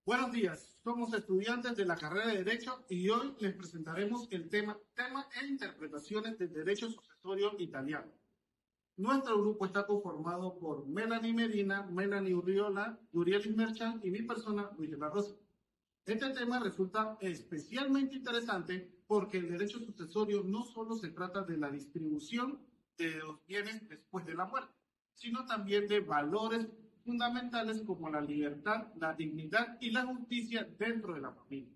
Buenos días, somos estudiantes de la carrera de Derecho y hoy les presentaremos el tema e interpretaciones del derecho sucesorio italiano. Nuestro grupo está conformado por Melanie Medina, Melanie Urriola, Yurielis Merchant y mi persona, Luis de la Rosa. Este tema resulta especialmente interesante porque el derecho sucesorio no solo se trata de la distribución de los bienes después de la muerte, sino también de valores fundamentales como la libertad, la dignidad y la justicia dentro de la familia.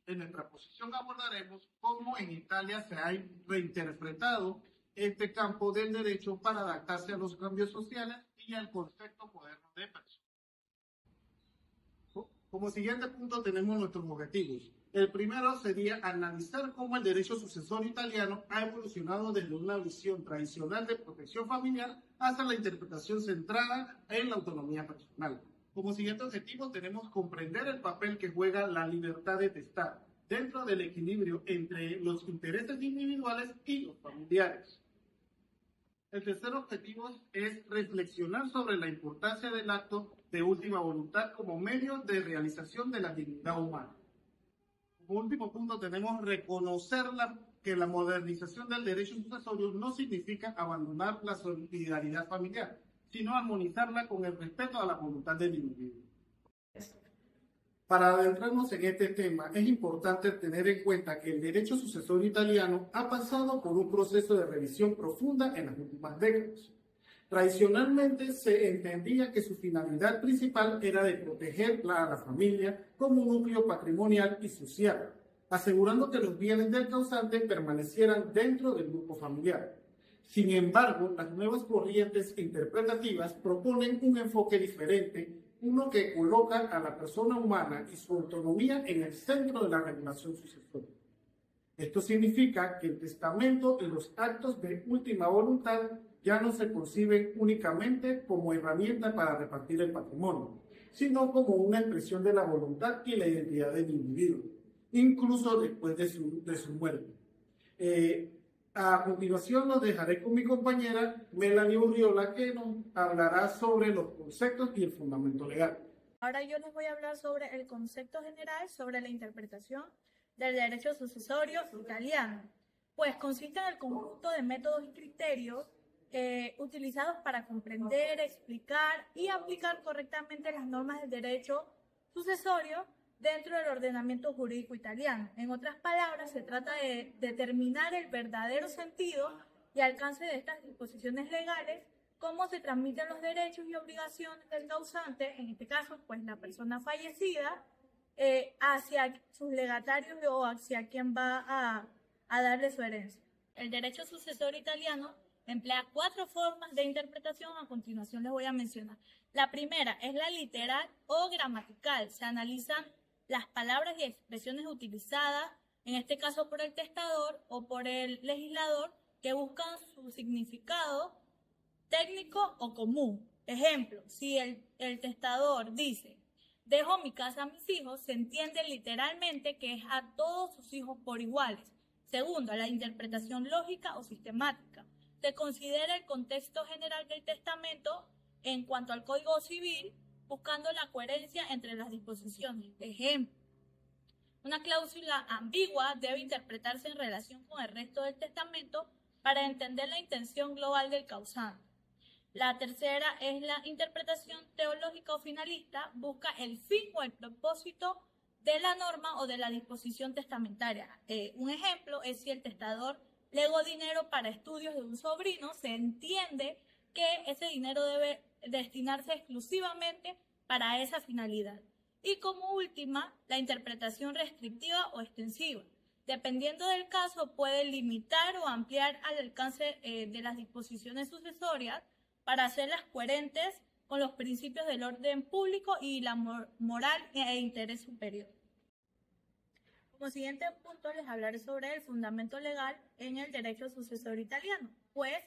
En nuestra exposición abordaremos cómo en Italia se ha reinterpretado este campo del derecho para adaptarse a los cambios sociales y al concepto moderno de persona. Como siguiente punto tenemos nuestros objetivos. El primero sería analizar cómo el derecho sucesorio italiano ha evolucionado desde una visión tradicional de protección familiar hasta la interpretación centrada en la autonomía personal. Como siguiente objetivo tenemos comprender el papel que juega la libertad de testar dentro del equilibrio entre los intereses individuales y los familiares. El tercer objetivo es reflexionar sobre la importancia del acto de última voluntad como medio de realización de la dignidad humana. Como último punto tenemos reconocer que la modernización del derecho sucesorio no significa abandonar la solidaridad familiar, sino armonizarla con el respeto a la voluntad del individuo. Para adentrarnos en este tema, es importante tener en cuenta que el derecho sucesorio italiano ha pasado por un proceso de revisión profunda en las últimas décadas. Tradicionalmente se entendía que su finalidad principal era de proteger a la familia como un núcleo patrimonial y social, asegurando que los bienes del causante permanecieran dentro del grupo familiar. Sin embargo, las nuevas corrientes interpretativas proponen un enfoque diferente, uno que coloca a la persona humana y su autonomía en el centro de la regulación sucesoria. Esto significa que el testamento y los actos de última voluntad ya no se conciben únicamente como herramienta para repartir el patrimonio, sino como una expresión de la voluntad y la identidad del individuo, incluso después de su muerte. A continuación los dejaré con mi compañera Melanie Urriola, que nos hablará sobre los conceptos y el fundamento legal. Ahora yo les voy a hablar sobre el concepto general sobre la interpretación del derecho sucesorio italiano, pues consiste en el conjunto de métodos y criterios utilizados para comprender, explicar y aplicar correctamente las normas del derecho sucesorio dentro del ordenamiento jurídico italiano. En otras palabras, se trata de determinar el verdadero sentido y alcance de estas disposiciones legales, cómo se transmiten los derechos y obligaciones del causante, en este caso, pues la persona fallecida, hacia sus legatarios o hacia quien va a darle su herencia. El derecho sucesorio italiano emplea 4 formas de interpretación, a continuación les voy a mencionar. La primera es la literal o gramatical. Se analizan las palabras y expresiones utilizadas, en este caso por el testador o por el legislador, que buscan su significado técnico o común. Ejemplo, si el testador dice, dejo mi casa a mis hijos, se entiende literalmente que es a todos sus hijos por iguales. Segundo, la interpretación lógica o sistemática. Se considera el contexto general del testamento en cuanto al Código Civil, buscando la coherencia entre las disposiciones. Ejemplo, una cláusula ambigua debe interpretarse en relación con el resto del testamento para entender la intención global del causante. La tercera es la interpretación teológica o finalista, busca el fin o el propósito de la norma o de la disposición testamentaria. Un ejemplo es si el testador legó dinero para estudios de un sobrino, se entiende que ese dinero debe destinarse exclusivamente para esa finalidad. Y como última, la interpretación restrictiva o extensiva. Dependiendo del caso, puede limitar o ampliar al alcance de las disposiciones sucesorias para hacerlas coherentes con los principios del orden público y la moral e interés superior. Como siguiente punto les hablaré sobre el fundamento legal en el derecho sucesorio italiano, pues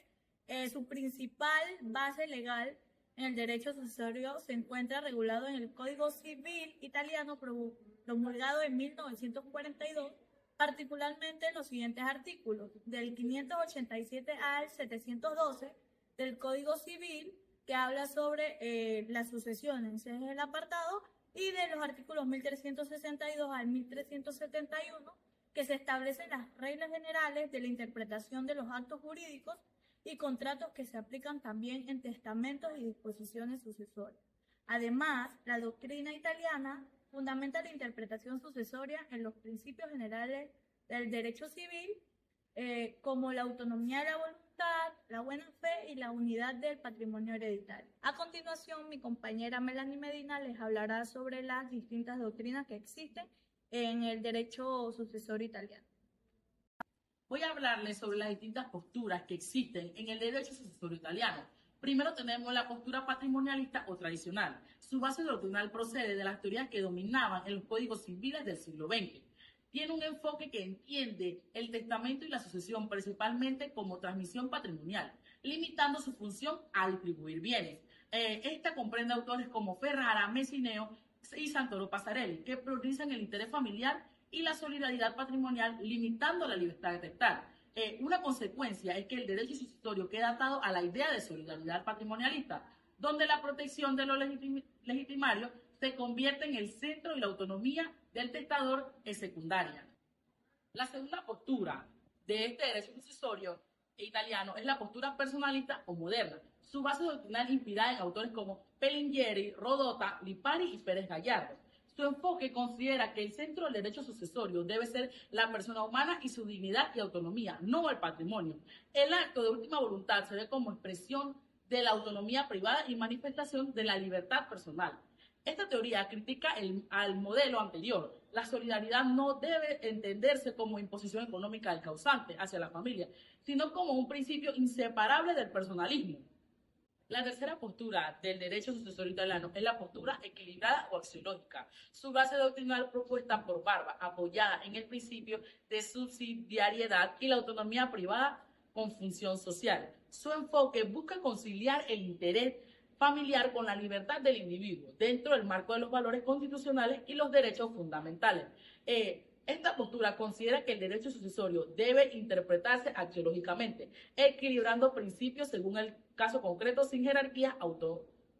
su principal base legal en el derecho sucesorio se encuentra regulado en el Código Civil italiano promulgado en 1942, particularmente en los siguientes artículos, del 587 al 712 del Código Civil, que habla sobre las sucesiones. Ese es el apartado y de los artículos 1362 al 1371, que se establecen las reglas generales de la interpretación de los actos jurídicos y contratos que se aplican también en testamentos y disposiciones sucesorias. Además, la doctrina italiana fundamenta la interpretación sucesoria en los principios generales del derecho civil, como la autonomía de la voluntad, la buena fe y la unidad del patrimonio hereditario. A continuación, mi compañera Melanie Medina les hablará sobre las distintas doctrinas que existen en el derecho sucesorio italiano. Voy a hablarles sobre las distintas posturas que existen en el derecho sucesorio italiano. Primero tenemos la postura patrimonialista o tradicional. Su base doctrinal procede de las teorías que dominaban en los códigos civiles del siglo XX. Tiene un enfoque que entiende el testamento y la sucesión principalmente como transmisión patrimonial, limitando su función a distribuir bienes. Esta comprende autores como Ferrara, Messineo y Santoro Passarelli, que priorizan el interés familiar y la solidaridad patrimonial, limitando la libertad de testar. Una consecuencia es que el derecho sucesorio queda atado a la idea de solidaridad patrimonialista, donde la protección de los legitimarios se convierte en el centro y la autonomía del testador es secundaria. La segunda postura de este derecho sucesorio italiano es la postura personalista o moderna. Su base doctrinal inspirada en autores como Pellingieri, Rodota, Lipari y Pérez Gallardo. Su enfoque considera que el centro del derecho sucesorio debe ser la persona humana y su dignidad y autonomía, no el patrimonio. El acto de última voluntad se ve como expresión de la autonomía privada y manifestación de la libertad personal. Esta teoría critica al modelo anterior. La solidaridad no debe entenderse como imposición económica del causante hacia la familia, sino como un principio inseparable del personalismo. La tercera postura del derecho sucesorio italiano es la postura equilibrada o axiológica. Su base doctrinal propuesta por Barba, apoyada en el principio de subsidiariedad y la autonomía privada con función social. Su enfoque busca conciliar el interés familiar con la libertad del individuo dentro del marco de los valores constitucionales y los derechos fundamentales. Esta postura considera que el derecho sucesorio debe interpretarse axiológicamente, equilibrando principios según el caso concreto sin jerarquías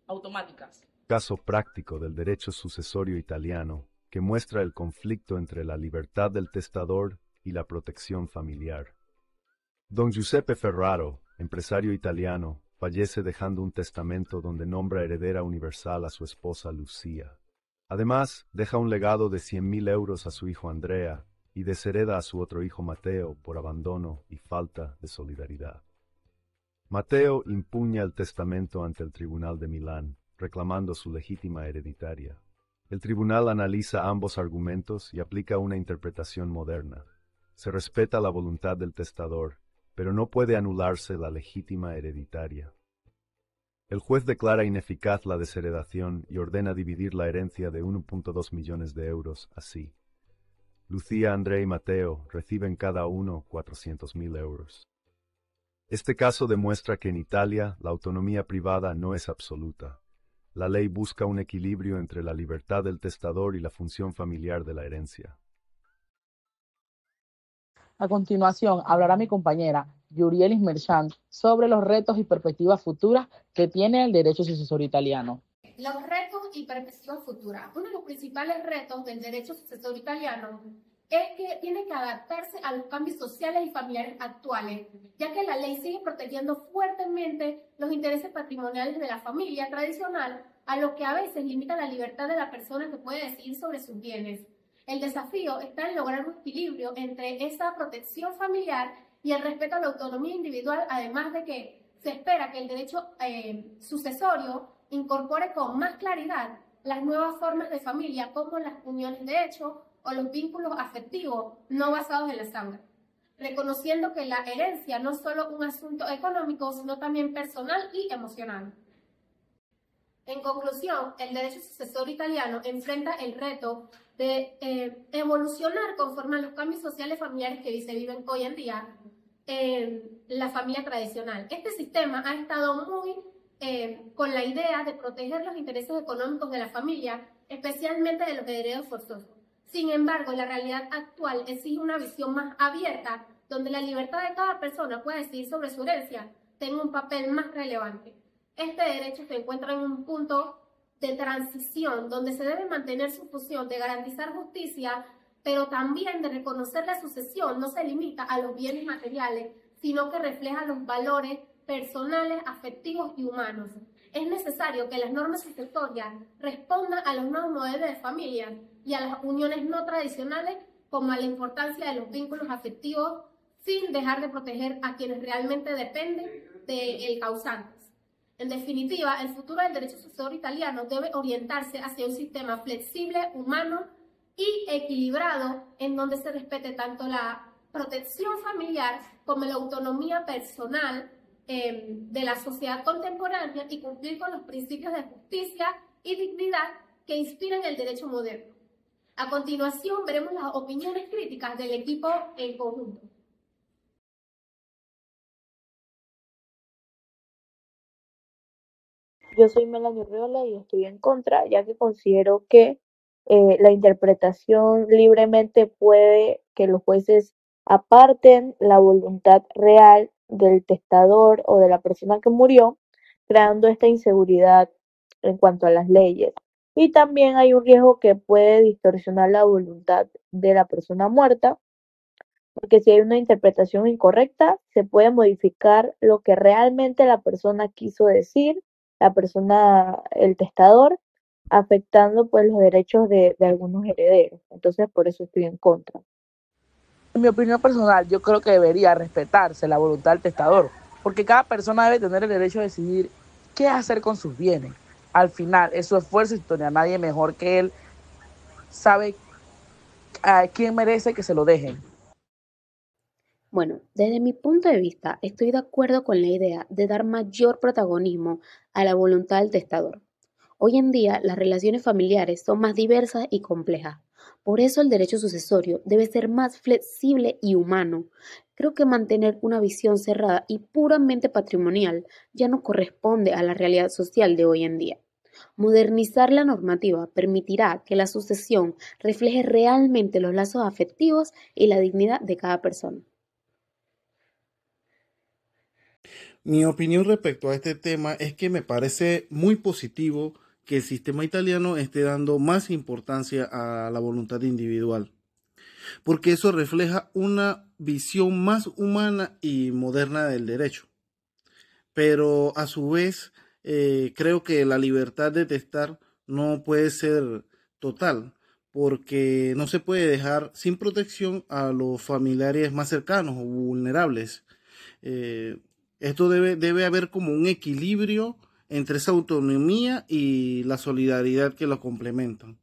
automáticas. Caso práctico del derecho sucesorio italiano que muestra el conflicto entre la libertad del testador y la protección familiar. Don Giuseppe Ferraro, empresario italiano, fallece dejando un testamento donde nombra heredera universal a su esposa Lucía. Además, deja un legado de 100.000 euros a su hijo Andrea y deshereda a su otro hijo Matteo por abandono y falta de solidaridad. Matteo impugna el testamento ante el Tribunal de Milán, reclamando su legítima hereditaria. El tribunal analiza ambos argumentos y aplica una interpretación moderna. Se respeta la voluntad del testador, pero no puede anularse la legítima hereditaria. El juez declara ineficaz la desheredación y ordena dividir la herencia de 1.2 millones de euros así. Lucía, Andrea y Matteo reciben cada uno 400.000 euros. Este caso demuestra que en Italia la autonomía privada no es absoluta. La ley busca un equilibrio entre la libertad del testador y la función familiar de la herencia. A continuación, hablará mi compañera Yurielis Merchant sobre los retos y perspectivas futuras que tiene el derecho sucesorio italiano. Los retos y perspectivas futuras. Uno de los principales retos del derecho sucesorio italiano es que tiene que adaptarse a los cambios sociales y familiares actuales, ya que la ley sigue protegiendo fuertemente los intereses patrimoniales de la familia tradicional, a lo que a veces limita la libertad de la persona que puede decidir sobre sus bienes. El desafío está en lograr un equilibrio entre esa protección familiar y el respeto a la autonomía individual, además de que se espera que el derecho sucesorio incorpore con más claridad las nuevas formas de familia, como las uniones de hecho o los vínculos afectivos no basados en la sangre, reconociendo que la herencia no es solo un asunto económico, sino también personal y emocional. En conclusión, el derecho sucesorio italiano enfrenta el reto de evolucionar conforme a los cambios sociales familiares que se viven hoy en día en la familia tradicional. Este sistema ha estado muy con la idea de proteger los intereses económicos de la familia, especialmente de los herederos forzosos. Sin embargo, la realidad actual exige una visión más abierta, donde la libertad de cada persona pueda decidir sobre su herencia tenga un papel más relevante. Este derecho se encuentra en un punto de transición, donde se debe mantener su función de garantizar justicia, pero también de reconocer la sucesión, no se limita a los bienes materiales, sino que refleja los valores personales, afectivos y humanos. Es necesario que las normas sucesorias respondan a los nuevos modelos de familia y a las uniones no tradicionales, como a la importancia de los vínculos afectivos, sin dejar de proteger a quienes realmente dependen del causante. En definitiva, el futuro del derecho sucesorio italiano debe orientarse hacia un sistema flexible, humano y equilibrado, en donde se respete tanto la protección familiar como la autonomía personal de la sociedad contemporánea y cumplir con los principios de justicia y dignidad que inspiran el derecho moderno. A continuación, veremos las opiniones críticas del equipo en conjunto. Yo soy Melanie Riola y estoy en contra, ya que considero que la interpretación libremente puede que los jueces aparten la voluntad real del testador o de la persona que murió, creando esta inseguridad en cuanto a las leyes. Y también hay un riesgo que puede distorsionar la voluntad de la persona muerta, porque si hay una interpretación incorrecta, se puede modificar lo que realmente la persona quiso decir, la persona, el testador, afectando pues los derechos de algunos herederos. Entonces, por eso estoy en contra. En mi opinión personal, yo creo que debería respetarse la voluntad del testador, porque cada persona debe tener el derecho a decidir qué hacer con sus bienes. Al final, es su esfuerzo y a nadie mejor que él sabe a quién merece que se lo dejen. Bueno, desde mi punto de vista, estoy de acuerdo con la idea de dar mayor protagonismo a la voluntad del testador. Hoy en día, las relaciones familiares son más diversas y complejas. Por eso el derecho sucesorio debe ser más flexible y humano. Creo que mantener una visión cerrada y puramente patrimonial ya no corresponde a la realidad social de hoy en día. Modernizar la normativa permitirá que la sucesión refleje realmente los lazos afectivos y la dignidad de cada persona. Mi opinión respecto a este tema es que me parece muy positivo que el sistema italiano esté dando más importancia a la voluntad individual, porque eso refleja una visión más humana y moderna del derecho. Pero a su vez, creo que la libertad de testar no puede ser total, porque no se puede dejar sin protección a los familiares más cercanos o vulnerables. Esto debe haber como un equilibrio entre esa autonomía y la solidaridad que lo complementan.